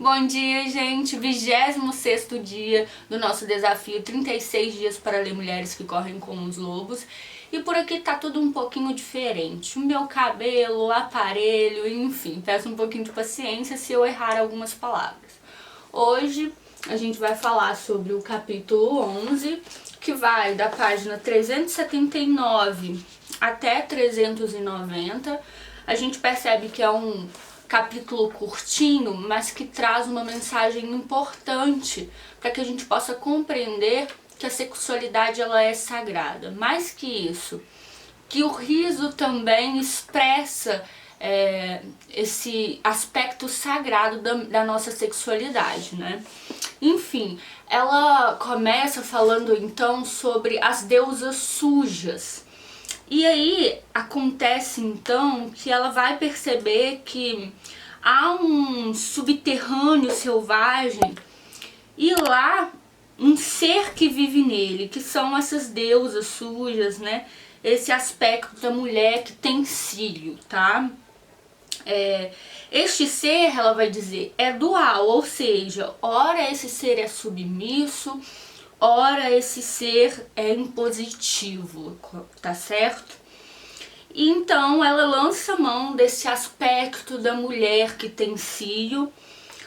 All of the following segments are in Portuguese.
Bom dia, gente! 26º dia do nosso desafio 36 dias para ler Mulheres que Correm com os Lobos. E por aqui tá tudo um pouquinho diferente. O meu cabelo, o aparelho, enfim, peço um pouquinho de paciência se eu errar algumas palavras. Hoje a gente vai falar sobre o capítulo 11, que vai da página 379 até 390. A gente percebe que é um capítulo curtinho, mas que traz uma mensagem importante para que a gente possa compreender que a sexualidade ela é sagrada. Mais que isso, que o riso também expressa esse aspecto sagrado da nossa sexualidade, né? Enfim, ela começa falando então sobre as deusas sujas. E aí acontece então que ela vai perceber que há um subterrâneo selvagem e lá um ser que vive nele, que são essas deusas sujas, né? Esse aspecto da mulher que tem cílio, tá? Este ser, ela vai dizer, é dual, ou seja, ora esse ser é submisso, ora esse ser é impositivo, tá certo? E então ela lança mão desse aspecto da mulher que tem cio,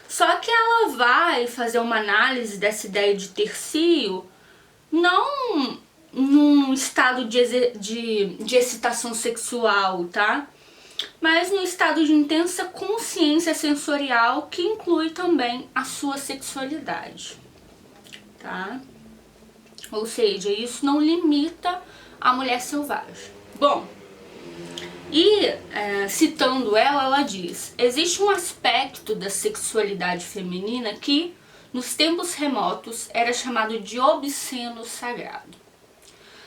só que ela vai fazer uma análise dessa ideia de ter cio, não num estado de excitação sexual, tá? Mas no estado de intensa consciência sensorial, que inclui também a sua sexualidade, tá? Ou seja, isso não limita a mulher selvagem. Bom, e citando ela diz: existe um aspecto da sexualidade feminina que, nos tempos remotos, era chamado de obsceno sagrado.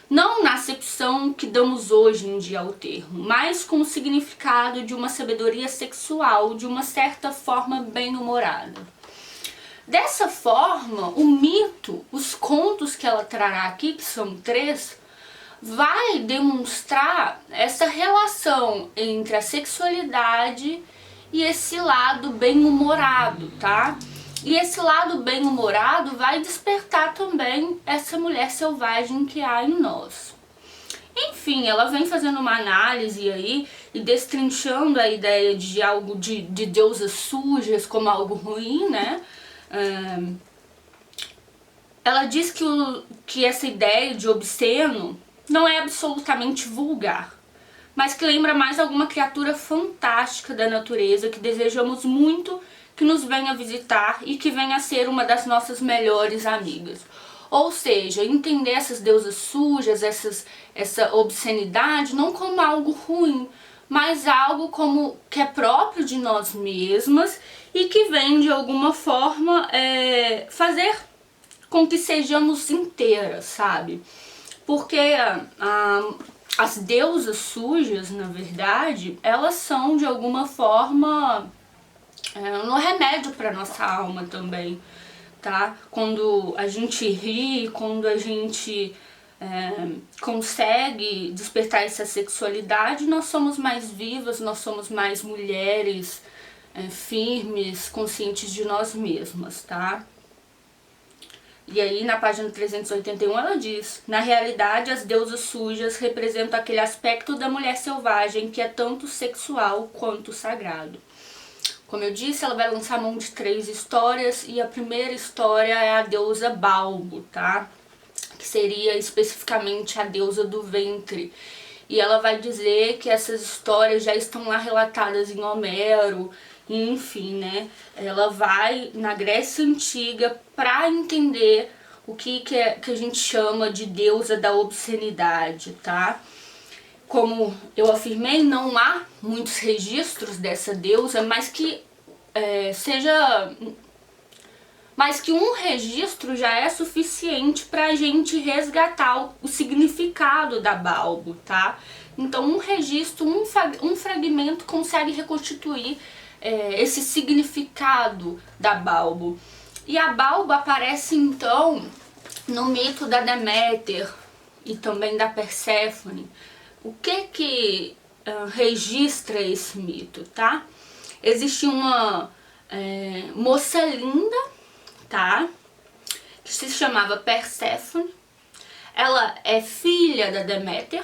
Não na acepção que damos hoje em dia ao termo, mas com o significado de uma sabedoria sexual, de uma certa forma bem-humorada. Dessa forma, o mito, os contos que ela trará aqui, que são 3, vai demonstrar essa relação entre a sexualidade e esse lado bem-humorado, tá? E esse lado bem-humorado vai despertar também essa mulher selvagem que há em nós. Enfim, ela vem fazendo uma análise aí e destrinchando a ideia de algo de deusas sujas como algo ruim, né? Ela diz que essa ideia de obsceno não é absolutamente vulgar, mas que lembra mais alguma criatura fantástica da natureza que desejamos muito que nos venha visitar e que venha a ser uma das nossas melhores amigas. Ou seja, entender essas deusas sujas, essa obscenidade, não como algo ruim, mas algo como que é próprio de nós mesmas e que vem de alguma forma fazer com que sejamos inteiras, sabe? Porque as deusas sujas, na verdade, elas são de alguma forma um remédio para nossa alma também, tá? Quando a gente ri, quando a gente consegue despertar essa sexualidade, nós somos mais vivas, nós somos mais mulheres firmes, conscientes de nós mesmas, tá? E aí na página 381 ela diz: na realidade as deusas sujas representam aquele aspecto da mulher selvagem que é tanto sexual quanto sagrado. Como eu disse, ela vai lançar mão de 3 histórias e a primeira história é a deusa Balbo, tá? Que seria especificamente a deusa do ventre. E ela vai dizer que essas histórias já estão lá relatadas em Homero, enfim, né? Ela vai na Grécia Antiga para entender o que a gente chama de deusa da obscenidade, tá? Como eu afirmei, não há muitos registros dessa deusa, mas que um registro já é suficiente para a gente resgatar o significado da Balbo, tá? Então um registro, um fragmento consegue reconstituir esse significado da Balbo. E a Balbo aparece então no mito da Deméter e também da Perséfone. O que registra esse mito, tá? Existe uma moça linda, tá? Que se chamava Perséfone. Ela é filha da Deméter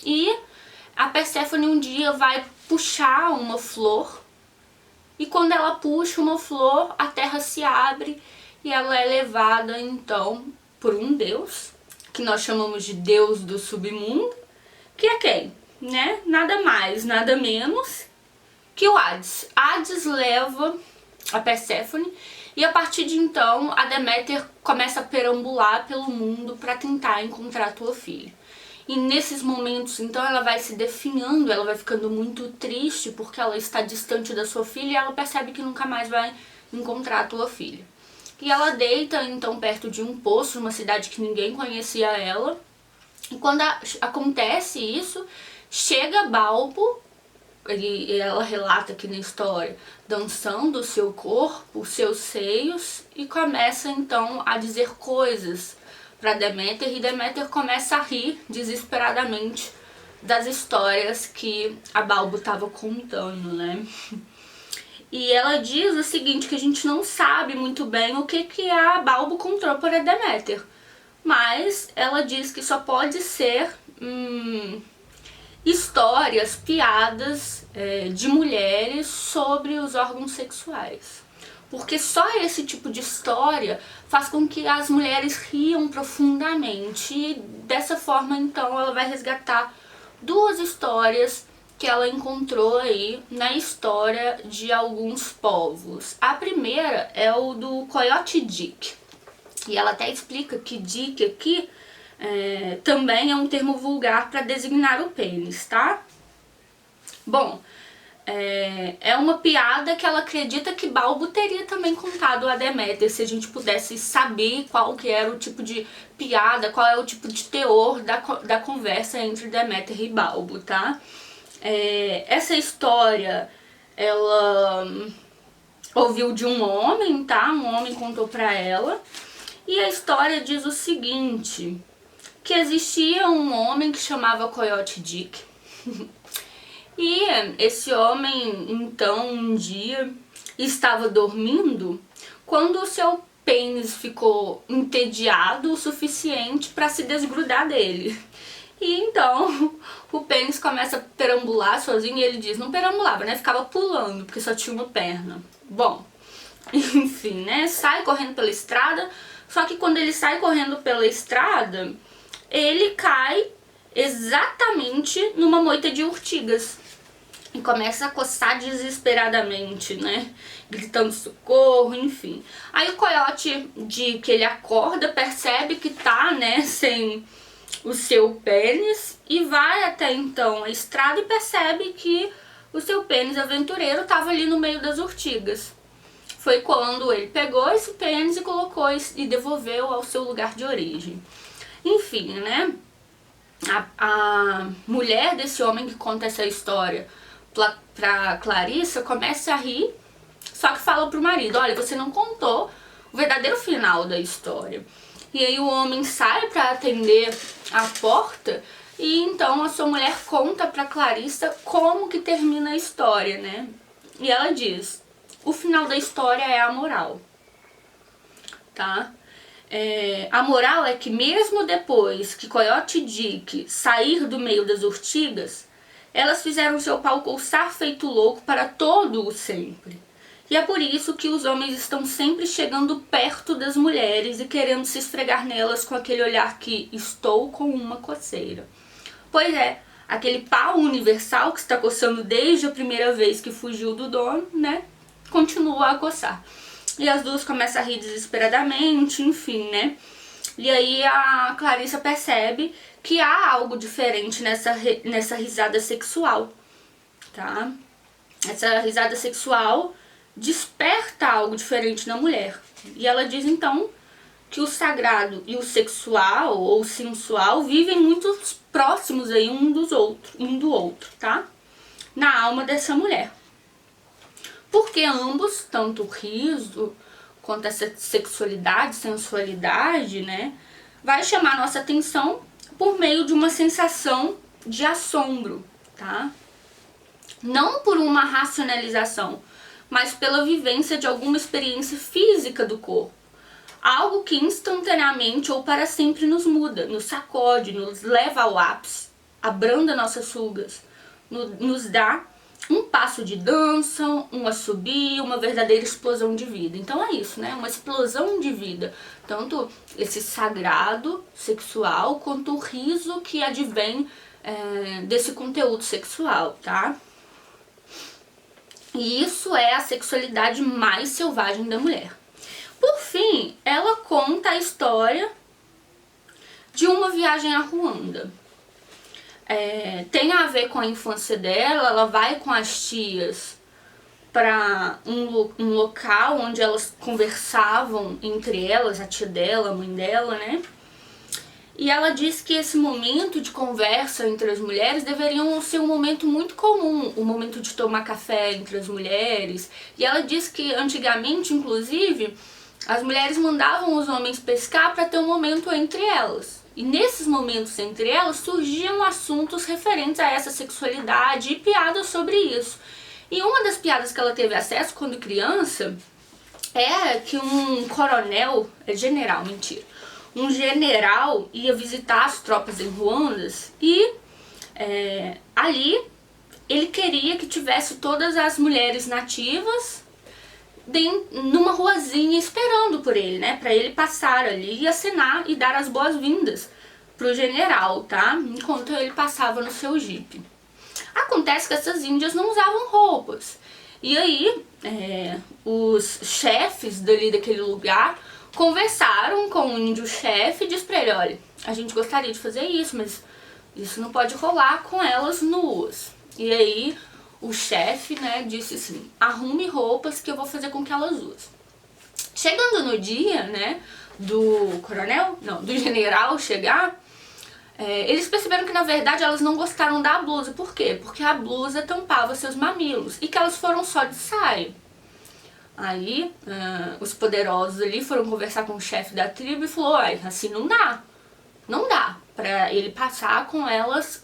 e a Perséfone um dia vai puxar uma flor e quando ela puxa uma flor, a terra se abre e ela é levada então por um deus, que nós chamamos de deus do submundo, que é quem? Né? Nada mais, nada menos que o Hades. Hades leva a Perséfone e a partir de então a Deméter começa a perambular pelo mundo para tentar encontrar a tua filha. E nesses momentos então ela vai se definhando, ela vai ficando muito triste porque ela está distante da sua filha e ela percebe que nunca mais vai encontrar a tua filha. E ela deita então perto de um poço, numa cidade que ninguém conhecia ela. E quando acontece isso, chega Balbo, e ela relata aqui na história, dançando o seu corpo, os seus seios, e começa então a dizer coisas para Deméter, e Deméter começa a rir desesperadamente das histórias que a Balbo estava contando, né? E ela diz o seguinte, que a gente não sabe muito bem o que a Balbo contou para Deméter, mas ela diz que só pode ser histórias, piadas de mulheres sobre os órgãos sexuais. Porque só esse tipo de história faz com que as mulheres riam profundamente. E dessa forma, então, ela vai resgatar duas histórias que ela encontrou aí na história de alguns povos. A primeira é o do Coyote Dick. E ela até explica que Dick aqui também é um termo vulgar para designar o pênis, tá? Bom, é uma piada que ela acredita que Balbo teria também contado a Deméter, se a gente pudesse saber qual que era o tipo de piada, qual é o tipo de teor da conversa entre Deméter e Balbo, tá? Essa história, ela ouviu de um homem, tá? Um homem contou pra ela, e a história diz o seguinte, que existia um homem que chamava Coyote Dick. E esse homem, então, um dia estava dormindo quando o seu pênis ficou entediado o suficiente para se desgrudar dele. E então o pênis começa a perambular sozinho e ele diz, não perambulava, né? Ficava pulando, porque só tinha uma perna. Bom, enfim, né? Sai correndo pela estrada, só que quando ele sai correndo pela estrada, ele cai exatamente numa moita de urtigas e começa a coçar desesperadamente, né? Gritando socorro, enfim. Aí o coiote Dick, ele acorda, percebe que tá, né, sem o seu pênis e vai até então a estrada e percebe que o seu pênis aventureiro estava ali no meio das urtigas. Foi quando ele pegou esse pênis e colocou e devolveu ao seu lugar de origem. Enfim, né? A mulher desse homem que conta essa história pra Clarissa começa a rir, só que fala pro marido, olha, você não contou o verdadeiro final da história. E aí o homem sai pra atender a porta e então a sua mulher conta pra Clarissa como que termina a história, né? E ela diz, o final da história é a moral, tá? A moral é que mesmo depois que Coyote Dick sair do meio das urtigas, elas fizeram seu pau coçar feito louco para todo o sempre. E é por isso que os homens estão sempre chegando perto das mulheres e querendo se esfregar nelas com aquele olhar que estou com uma coceira. Pois é, aquele pau universal que está coçando desde a primeira vez que fugiu do dono, né, continua a coçar. E as duas começam a rir desesperadamente, enfim, né? E aí a Clarissa percebe que há algo diferente nessa risada sexual, tá? Essa risada sexual desperta algo diferente na mulher. E ela diz então que o sagrado e o sexual ou sensual vivem muito próximos aí um do outro, tá? Na alma dessa mulher. Porque ambos, tanto o riso quanto essa sexualidade, sensualidade, né, vai chamar nossa atenção por meio de uma sensação de assombro, tá? Não por uma racionalização, mas pela vivência de alguma experiência física do corpo. Algo que instantaneamente ou para sempre nos muda, nos sacode, nos leva ao ápice, abranda nossas rugas, nos dá um passo de dança, um assobio, uma verdadeira explosão de vida. Então é isso, né? Uma explosão de vida. Tanto esse sagrado sexual, quanto o riso que advém desse conteúdo sexual, tá? E isso é a sexualidade mais selvagem da mulher. Por fim, ela conta a história de uma viagem a Ruanda. Tem a ver com a infância dela, ela vai com as tias para um local onde elas conversavam entre elas, a tia dela, a mãe dela, né? E ela diz que esse momento de conversa entre as mulheres deveriam ser um momento muito comum, o momento de tomar café entre as mulheres. E ela diz que antigamente, inclusive, as mulheres mandavam os homens pescar para ter um momento entre elas. E nesses momentos entre elas surgiam assuntos referentes a essa sexualidade e piadas sobre isso. E uma das piadas que ela teve acesso quando criança é que um coronel, um general ia visitar as tropas em Ruanda e ali ele queria que tivesse todas as mulheres nativas numa ruazinha esperando por ele, né? Pra ele passar ali e acenar e dar as boas-vindas pro general, tá? Enquanto ele passava no seu jipe. Acontece que essas índias não usavam roupas. E aí, os chefes daquele lugar conversaram com o índio-chefe e disse pra ele, olha, a gente gostaria de fazer isso, mas isso não pode rolar com elas nuas. E aí o chefe, né, disse assim, arrume roupas que eu vou fazer com que elas usem. Chegando no dia, né, do general chegar, eles perceberam que na verdade elas não gostaram da blusa. Por quê? Porque a blusa tampava seus mamilos e que elas foram só de saia. Aí os poderosos ali foram conversar com o chefe da tribo e falou, assim não dá pra ele passar com elas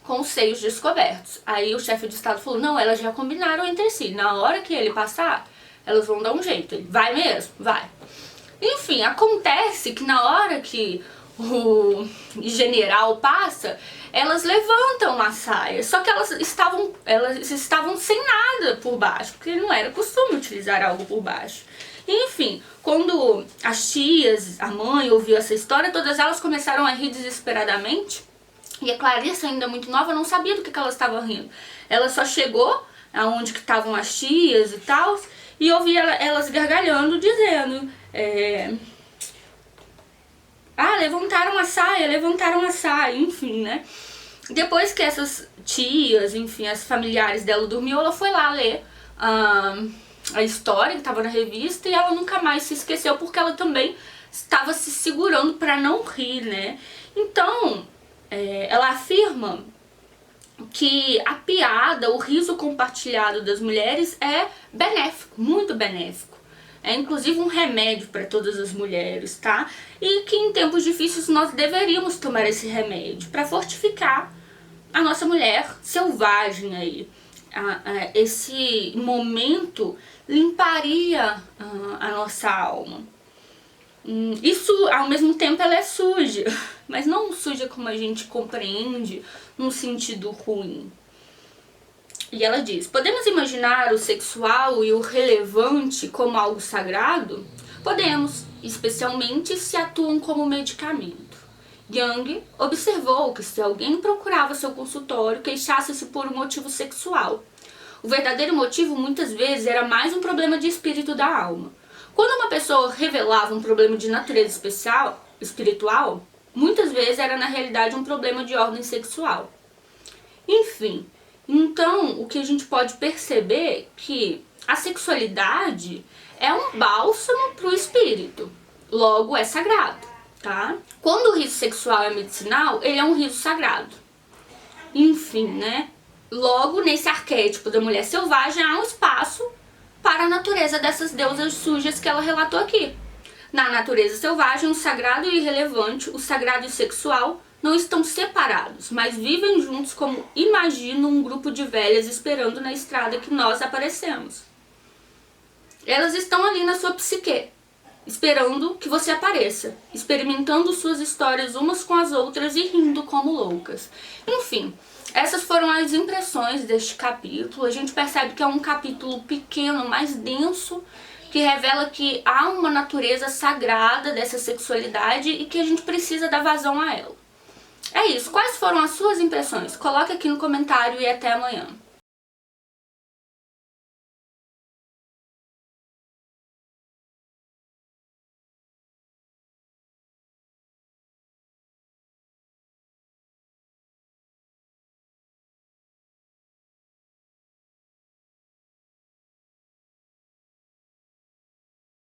com os seios descobertos. Aí o chefe de estado falou, não, elas já combinaram entre si, na hora que ele passar, elas vão dar um jeito. Ele, vai mesmo? Vai. Enfim, acontece que na hora que o general passa, elas levantam a saia, só que elas estavam sem nada por baixo, porque não era costume utilizar algo por baixo. Enfim, quando as tias, a mãe ouviu essa história, todas elas começaram a rir desesperadamente. E a Clarissa, ainda muito nova, não sabia do que ela estava rindo. Ela só chegou aonde que estavam as tias e tal, e ouvia elas gargalhando, dizendo... levantaram a saia, enfim, né? Depois que essas tias, enfim, as familiares dela dormiu, ela foi lá ler a história que estava na revista e ela nunca mais se esqueceu, porque ela também estava se segurando para não rir, né? Então, ela afirma que a piada, o riso compartilhado das mulheres é benéfico, muito benéfico. É inclusive um remédio para todas as mulheres, tá? E que em tempos difíceis nós deveríamos tomar esse remédio para fortificar a nossa mulher selvagem aí. Esse momento limparia a nossa alma. Isso, ao mesmo tempo, ela é suja, mas não suja como a gente compreende num sentido ruim. E ela diz, podemos imaginar o sexual e o relevante como algo sagrado? Podemos, especialmente se atuam como medicamento. Jung observou que se alguém procurava seu consultório, queixasse-se por um motivo sexual. O verdadeiro motivo, muitas vezes, era mais um problema de espírito da alma. Quando uma pessoa revelava um problema de natureza espiritual, muitas vezes era na realidade um problema de ordem sexual. Enfim, então o que a gente pode perceber é que a sexualidade é um bálsamo para o espírito, logo é sagrado, tá? Quando o riso sexual é medicinal, ele é um riso sagrado. Enfim, né? Logo, nesse arquétipo da mulher selvagem, há um espaço para a natureza dessas deusas sujas que ela relatou aqui. Na natureza selvagem, o sagrado e o irrelevante, o sagrado e o sexual, não estão separados, mas vivem juntos como imagino um grupo de velhas esperando na estrada que nós aparecemos. Elas estão ali na sua psique, esperando que você apareça, experimentando suas histórias umas com as outras e rindo como loucas. Enfim, essas foram as impressões deste capítulo. A gente percebe que é um capítulo pequeno, mais denso, que revela que há uma natureza sagrada dessa sexualidade e que a gente precisa dar vazão a ela. É isso. Quais foram as suas impressões? Coloque aqui no comentário e até amanhã.